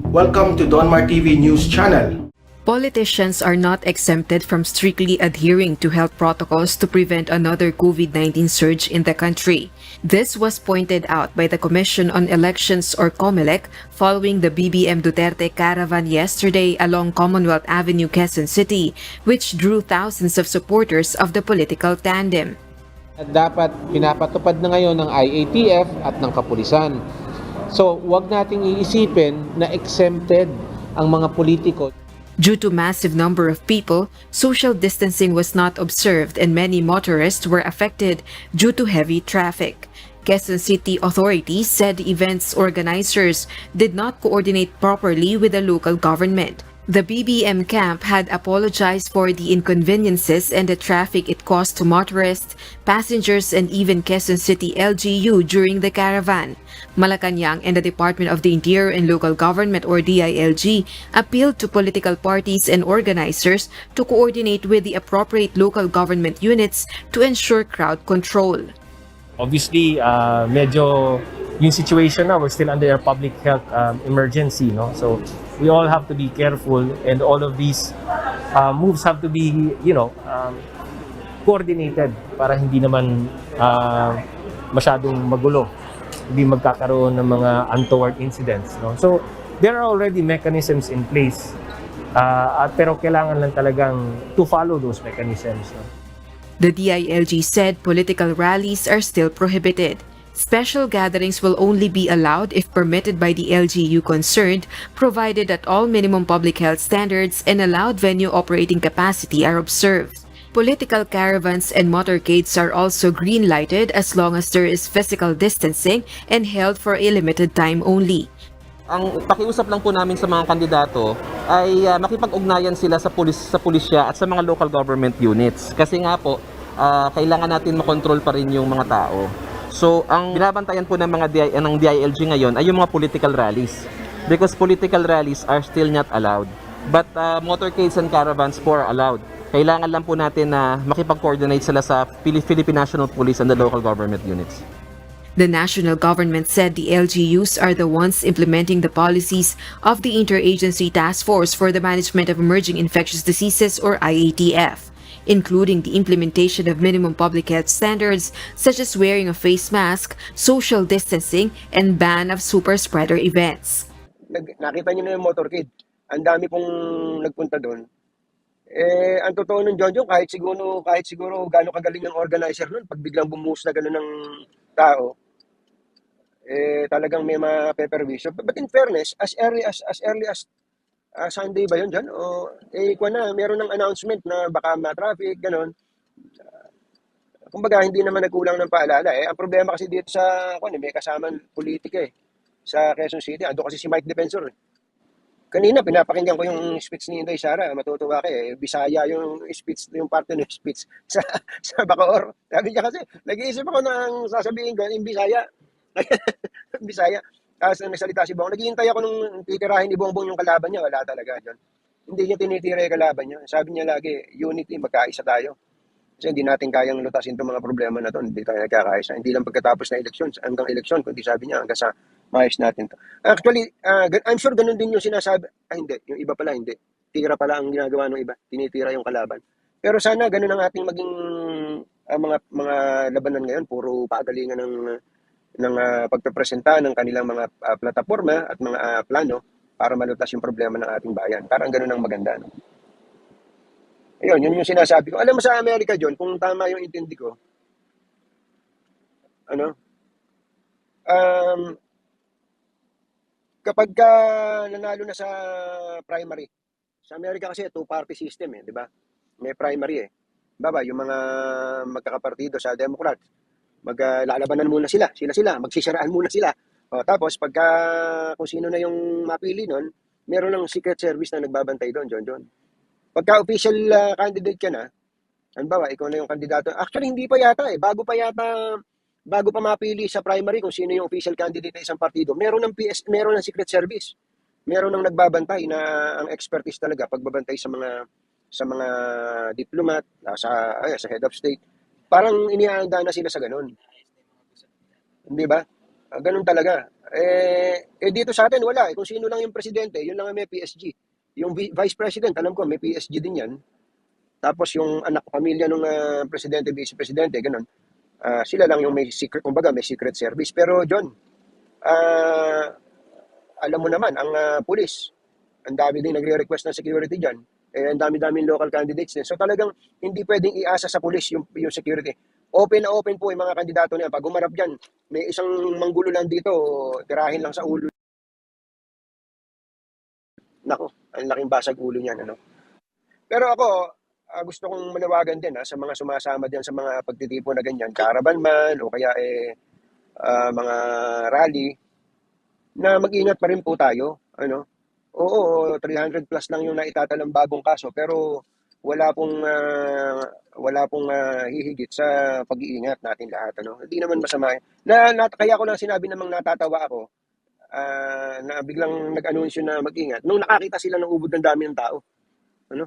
Welcome to Donmar TV News Channel. Politicians are not exempted from strictly adhering to health protocols to prevent another COVID-19 surge in the country. This was pointed out by the Commission on Elections or COMELEC following the BBM Duterte caravan yesterday along Commonwealth Avenue, Quezon City, which drew thousands of supporters of the political tandem. Dapat pinapatupad na ngayon ng IATF at ng kapulisan. So, wag nating iisipin na exempted ang mga politiko. Due to massive number of people, social distancing was not observed and many motorists were affected due to heavy traffic. Quezon City authorities said events organizers did not coordinate properly with the local government. The BBM camp had apologized for the inconveniences and the traffic it caused to motorists, passengers, and even Quezon City LGU during the caravan. Malacanang and the Department of the Interior and Local Government or DILG appealed to political parties and organizers to coordinate with the appropriate local government units to ensure crowd control. Obviously, medyo yung situation now, we're still under a public health emergency, no? So we all have to be careful, and all of these moves have to be, coordinated para hindi naman masyadong magulo, hindi magkakaroon ng mga untoward incidents, no? So there are already mechanisms in place, pero kailangan lang talagang to follow those mechanisms, no? The DILG said political rallies are still prohibited. Special gatherings will only be allowed if permitted by the LGU concerned, provided that all minimum public health standards and allowed venue operating capacity are observed. Political caravans and motorcades are also green-lighted as long as there is physical distancing and held for a limited time only. Ang pakiusap lang po namin sa mga kandidato ay makipag-ugnayan sila sa pulisya at sa mga local government units. Kasi nga po, kailangan natin makontrol pa rin yung mga tao. So, ang binabantayan po ng mga ng DILG ngayon ay yung mga political rallies. Because political rallies are still not allowed. But motorcades and caravans po are allowed. Kailangan lang po natin na makipag-coordinate sila sa Philippine National Police and the local government units. The national government said the LGUs are the ones implementing the policies of the Interagency Task Force for the Management of Emerging Infectious Diseases or IATF, including the implementation of minimum public health standards such as wearing a face mask, social distancing, and ban of super spreader events. Nakita niyo na yung motorcade. Ang dami pong nagpunta doon. Ang totoo nun, Jojo, kahit siguro gaano kagaling ng organizer nun, pag biglang bumuhos na gano'n ng tao, talagang may mapeperwisyo. But in fairness, as early as Sunday ba yun dyan? O, meron ng announcement na baka ma-traffic, gano'n. Kumbaga, hindi naman nagkulang ng paalala. Ang problema kasi dito sa, may kasamang politika sa Quezon City. Ando kasi si Mike Defensor. Kanina, pinapakinggan ko yung speech ni Inday Sara. Matutuwa ka Bisaya yung speech, yung parte ng speech sa Bacoor. Sabi niya kasi, nag-iisip ako ng sasabihin ko, yung Bisaya. Bisaya. Tapos nagsalita si Bong, naghihintay ako nung titirahin ni Bongbong yung kalaban niya, wala talaga dyan. Hindi niya tinitira yung kalaban niya. Sabi niya lagi, unity, magkaisa tayo. Kasi hindi natin kayang lutasin itong mga problema na to, hindi tayo nagkakaisa. Hindi lang pagkatapos na eleksyon, hanggang eleksyon, kundi sabi niya, hanggang sa maayos natin to. Actually, I'm sure ganun din yung sinasabi, hindi, yung iba pala hindi. Tira pala ang ginagawa ng iba, tinitira yung kalaban. Pero sana ganun ang ating maging mga labanan ngayon, puro pagalingan ng pagpepresenta ng kanilang mga plataforma at mga plano para malutas yung problema ng ating bayan. Parang ganun ang maganda. No? Ayun, yun yung sinasabi ko. Alam mo sa Amerika, John, kung tama yung intindi ko, kapag ka nanalo na sa primary, sa Amerika kasi two-party system di ba? May primary Baba, yung mga magkakapartido sa Democrats, maglalabanan muna sila, magsisiraan muna sila. Tapos kung sino na yung mapili nun, meron ng secret service na nagbabantay doon, John. Pagka official candidate ka na, halimbawa, ikaw na yung kandidato. Actually, hindi pa yata bago pa mapili sa primary kung sino yung official candidate ng isang partido, meron ng secret service. Meron ng nagbabantay na ang expertise talaga pagbabantay sa mga diplomat, sa head of state. Parang inihaanda na sila sa ganun. Hindi ba? Ganun talaga. Dito sa atin, wala. Kung sino lang yung presidente, yun lang ang may PSG. Yung vice president, alam ko, may PSG din yan. Tapos yung anak pamilya ng presidente, vice-presidente, ganun. Sila lang yung may secret, kumbaga may secret service. Pero John, ah, alam mo naman, ang pulis, ang dami din nagre-request ng security dyan. Ang dami-daming local candidates din. So talagang hindi pwedeng iasa sa pulis yung security. Open na open po yung mga kandidato niya. Pag umarap dyan, may isang manggulo lang dito, tirahin lang sa ulo. Nako, ang laking basag ulo niyan. Ano? Pero ako, gusto kong manawagan din sa mga sumasama diyan sa mga pagtitipon na ganyan, caravan man o kaya mga rally, na mag-ingat pa rin po tayo. Ano? Oo, 300 plus lang yung naitatalang bagong kaso, pero wala pong hihigit sa pag-iingat natin lahat. Ano? Hindi naman masama. Kaya ko lang sinabi namang natatawa ako na biglang nag-anunsyo na mag-ingat nung nakakita sila ng ubod ng dami ng tao. Ano?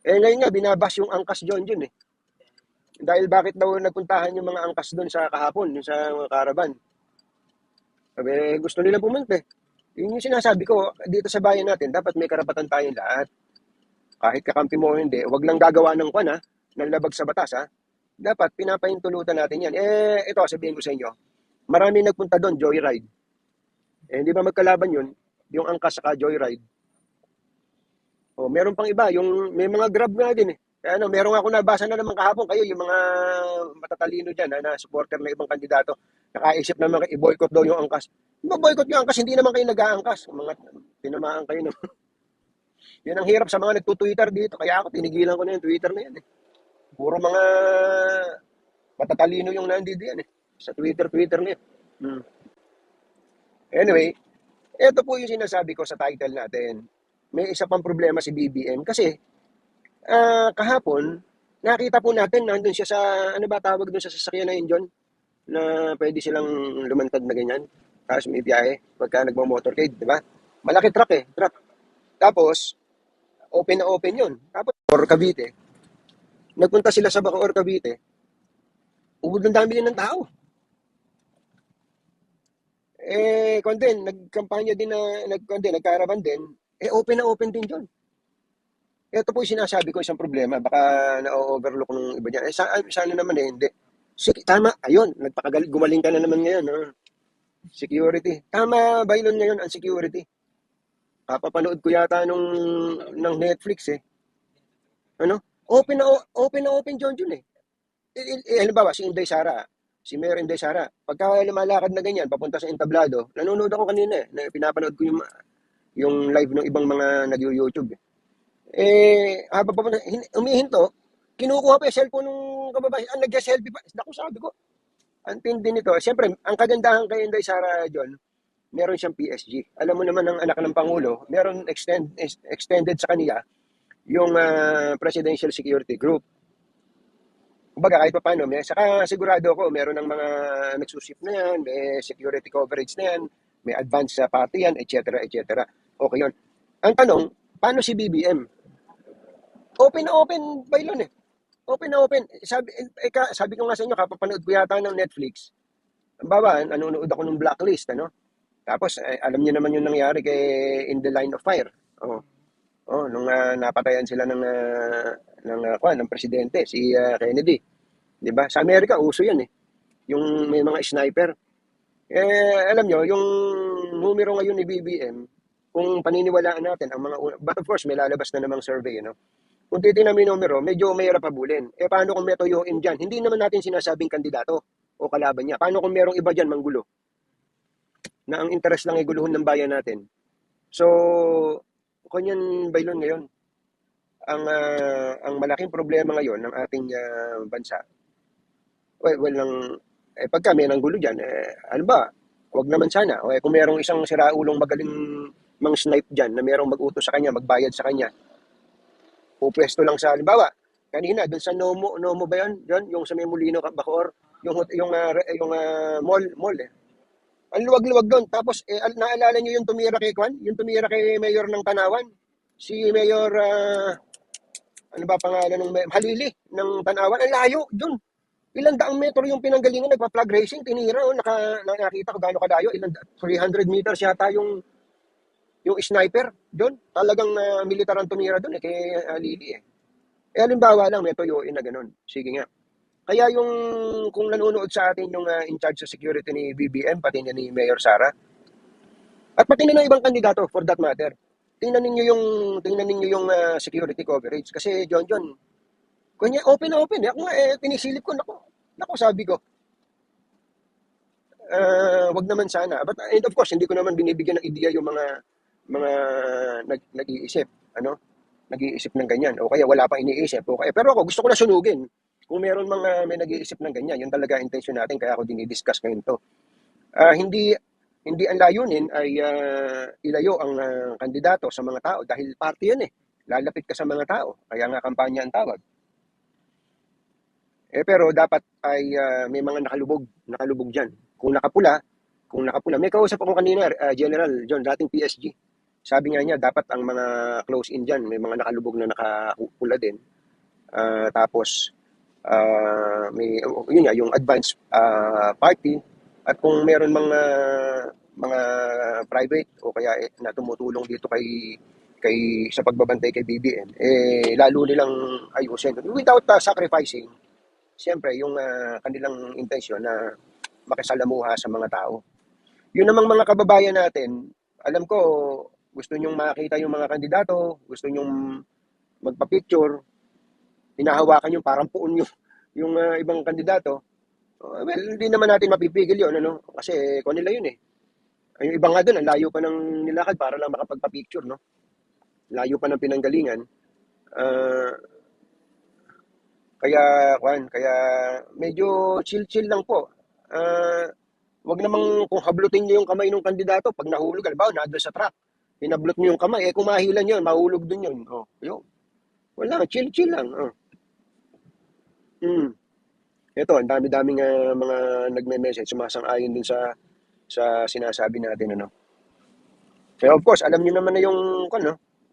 Ngayon nga, binabas yung angkas John eh. Dahil bakit daw nagpuntahan yung mga angkas doon sa kahapon, yung sa mga caravan? Sabi, gusto nila pumunta. Yun yung sinasabi ko, dito sa bayan natin, dapat may karapatan tayong lahat. Kahit kakampi mo o hindi, wag lang gagawa ng ng labag sa batas, ha? Dapat pinapahintulutan natin yan. Ito, sabihin ko sa inyo, marami nagpunta doon, joyride. Hindi ba magkalaban yun? Yung angkas saka joyride. Meron pang iba, may mga grab nga din eh. Kaya meron ako nabasa na naman kahapon kayo, yung mga matatalino dyan na supporter ng ibang kandidato, nakaisip naman i-boycott daw yung angkas. Boycott yung angkas, hindi naman kayo nag-aangkas. Mga tinamaan kayo. Yan ang hirap sa mga nagtutwitter dito. Kaya ako, tinigilan ko na yung Twitter na yan eh. Puro mga matatalino yung nandito yan eh. Sa Twitter na yan. Anyway, ito po yung sinasabi ko sa title natin. May isa pang problema si BBM kasi kahapon, nakita po natin, nandun siya sa, ano ba tawag dun sa sasakyan na yun, John? Na pwede silang lumantad na ganyan. Tapos may biyahe, pagka nagmo-motorcade, di ba? Malaki truck eh, truck. Tapos, open na open yun. Tapos, Cavite. Nagpunta sila sa Bacoor, Cavite. Ubod ng dami din ng tao. Kung din, nagkampanya din nagkaraban din, open na open din dyan. Ito po yung sinasabi ko, isang problema. Baka na-overlook ng iba dyan. Sana naman hindi. Sige, tama, ayun, gumaling ka na naman ngayon. Security. Tama, bailon ngayon ang security. Kapapanood ko yata ng Netflix eh. Ano? Open na open John eh. Halimbawa, si Inday Sara, si Mayor Inday Sara, pagka lumalakad na ganyan, papunta sa entablado, nanonood ako kanina eh. Pinapanood ko yung live ng ibang mga nag-YouTube eh. Habang papunta, umihinto, kinukuha pa yung cellphone ng kababayan. Nag-selfie pa. Naku, sabi ko, ang tindi nito. Siyempre, ang kagandahan kay Inday Sara, John, meron siyang PSG. Alam mo naman ang anak ng Pangulo, meron extended sa kanya yung Presidential Security Group. Kumbaga, kahit pa paano, saka sigurado ako, meron ng mga nagsusip na yan, may security coverage na yan, may advance sa party yan, etc. Okay yun. Ang tanong, paano si BBM? Open na open, bailon eh. Open na open. Sabi ko nga sa inyo, kapapanood ko yata ng Netflix. Ang baba, nanonood ako ng Blacklist, ano? Tapos, alam niyo naman yung nangyari kay In the Line of Fire. Nung napatayan sila ng presidente, si Kennedy. 'Di ba? Sa Amerika, uso yan eh. Yung may mga sniper. Alam niyo, yung numero ngayon ni BBM, kung paniniwalaan natin, ang mga but of course, may lalabas na namang survey, no? Kung titignan mo yung numero, medyo mahirap habulin. Paano kung may tuyuin dyan? Hindi naman natin sinasabing kandidato o kalaban niya. Paano kung merong iba dyan manggulo? Na ang interest lang ay guluhon ng bayan natin. So, kanyan bailon ngayon. Ang malaking problema ngayon ng ating bansa, pagka may nanggulo dyan, ano ba, huwag naman sana. Kung merong isang siraulong magaling mang snipe dyan, na merong mag-utos sa kanya, magbayad sa kanya, pupwesto lang sa, halimbawa, kanina, doon sa Nomo ba yun? Yung sa may Molino, Bacoor, yung mall eh. Ang luwag-luwag doon. Tapos, naalala nyo yung tumira kay Kwan? Yung tumira kay Mayor ng Tanawan? Si Mayor, ano ba pangalan ng Halili ng Tanawan? Ang layo doon. Ilang daang metro yung pinanggalingan, nagpa-flag racing, tinira, nakita ko gaano kalayo, 300 meters yata yung sniper doon. Talagang militar ang tumira doon kay Lili eh. Halimbawa lang, may tuyuin na ganun. Sige nga. Kaya kung nanonood sa atin yung in charge sa security ni BBM, pati niya ni Mayor Sara, at pati na ng ibang kandidato for that matter, tingnan ninyo yung security coverage. Kasi John, kanya open na open. Ako nga, pinisilip ko, nako, sabi ko, wag naman sana. But, and of course, hindi ko naman binibigyan ng ideya yung mga nag-iisip, nag-iisip ng ganyan. O kaya wala pang iniisip. O kaya, pero ako, gusto ko na sunugin. Kung meron may nag-iisip ng ganyan, yun talaga intention natin, kaya ako dinidiscuss ngayon to. Hindi ang layunin ay ilayo ang kandidato sa mga tao dahil party yan eh. Lalapit ka sa mga tao, kaya nga kampanya ang tawag. Pero dapat ay may mga nakalubog dyan. Kung nakapula, may kausap ako kanina, General John, dating PSG. Sabi nga niya, dapat ang mga close-in dyan, may mga nakalubog na nakapula din. Tapos, yun nga, yung advance party. At kung meron mga private o kaya na tumutulong dito kay sa pagbabantay kay BBM, lalo nilang ayusin without sacrificing siyempre yung kanilang intensyon na makisalamuha sa mga tao. Yun namang mga kababayan natin, alam ko gusto nyong makita yung mga kandidato, gusto nyong magpa-picture, hinahawakan yung parang puon yung ibang kandidato. Well, hindi naman natin mapipigil yun, kasi kung nila yun eh. Yung iba nga doon, ang layo pa ng nilakad para lang makapagpa-picture, no? Layo pa ng pinanggalingan. Kaya medyo chill-chill lang po. Wag namang kung hablutin niyo yung kamay ng kandidato pag nahulog, halimbawa, nandun sa truck. Hinablot niyo yung kamay, kung mahilan yun, mahulog din yun. Yun. Wala, chill-chill lang. Ito, ang dami-daming mga nagme-message, sumasang-ayon din sa sinasabi natin, Pero of course, alam niyo naman na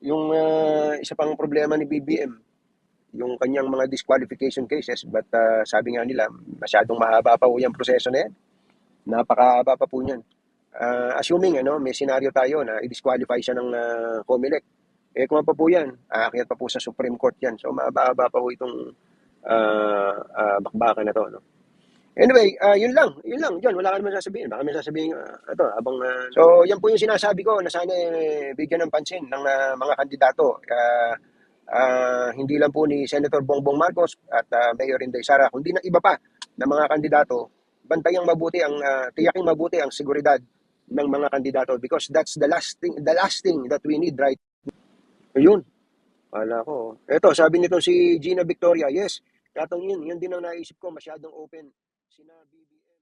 yung isa pang problema ni BBM, yung kanyang mga disqualification cases, but sabi nga nila, masyadong mahaba pa po yung proseso na yan. Napakahaba pa po niyan. Assuming, may senaryo tayo na i-disqualify siya ng COMELEC. Kung pa po yan, aakyat pa po sa Supreme Court yan. So, mahaba pa po itong bakbakan na to, Anyway, yun lang, John, wala ka naman sasabihin. Baka may sasabihin, so, yan po yung sinasabi ko na sana bigyan ng pansin ng mga kandidato. Hindi lang po ni Senator Bongbong Marcos at Mayor Inday Sara, kundi ng iba pa na mga kandidato, tiyaking mabuti ang seguridad ng mga kandidato because that's the last thing that we need right now. Ayun. Wala ko. Ito, sabi nito si Gina Victoria, yes, katong yun din ang naisip ko, masyadong open. Sina BBM.